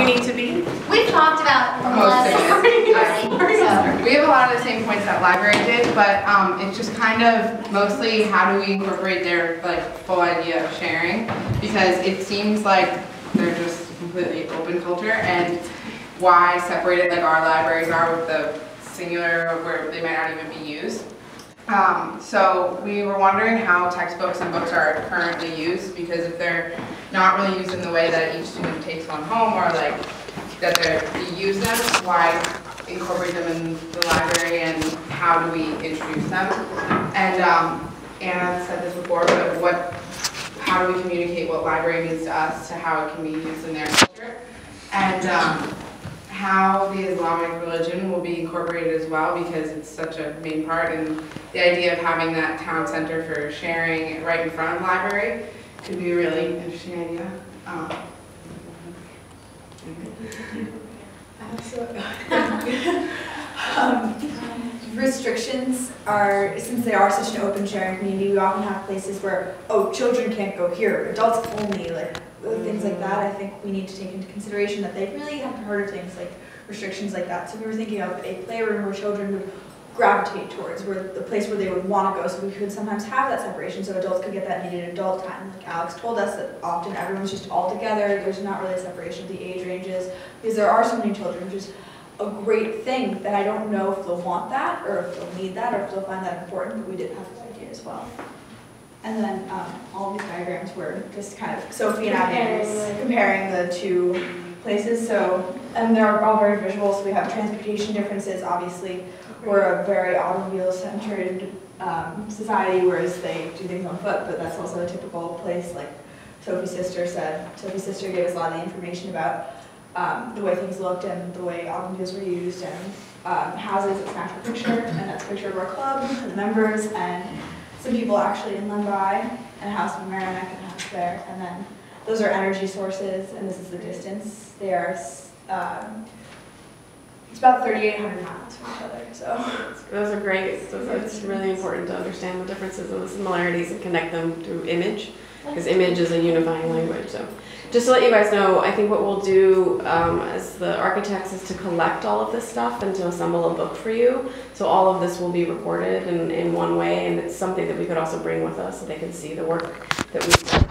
we need to be? We've talked about We have a lot of the same points that library did, but it's just kind of mostly how do we incorporate their full idea of sharing, because it seems like they're just a completely open culture, and why separated like our libraries are with the singular where they might not even be used. So we were wondering how textbooks and books are currently used, because if they're not really used in the way that each student takes one home, or like that they use them, why incorporate them in the library, and how do we introduce them? And Anna said this before, but how do we communicate what library means to us to how it can be used in their culture? And how the Islamic religion will be incorporated as well, because it's such a main part, and the idea of having that town center for sharing right in front of the library could be a really interesting idea. Restrictions are, since they are such an open sharing community, we often have places where, oh, children can't go here, adults only, like things like that. I think we need to take into consideration that they really haven't heard of things like restrictions like that. So we were thinking of a playroom where children would gravitate towards, where the place where they would want to go, so we could sometimes have that separation so adults could get that needed adult time. Like Alex told us that often everyone's just all together, there's not really a separation of the age ranges, because there are so many children, which is a great thing that I don't know if they'll want that, or if they'll need that, or if they'll find that important, but we did have this idea as well. And then all of these diagrams were just kind of Sophie and Abby comparing the two places. So, and they're all very visual, so we have transportation differences, obviously. We're a very automobile-centered society, whereas they do things on foot, but that's also a typical place, like Sophie's sister said. Sophie's sister gave us a lot of the information about the way things looked and the way automobiles were used, and houses, it's an actual picture, and that's a picture of our club and the members, and some people actually in Lembi, and a house in Merrimack, and a house there, and then those are energy sources, and this is the distance. They are, it's about 3,800 miles from each other, so. Those are great. So it's really important to understand the differences and the similarities and connect them to image, because image is a unifying language. So just to let you guys know, I think what we'll do as the architects is to collect all of this stuff and to assemble a book for you. So all of this will be recorded in one way, and it's something that we could also bring with us so they can see the work that we've done.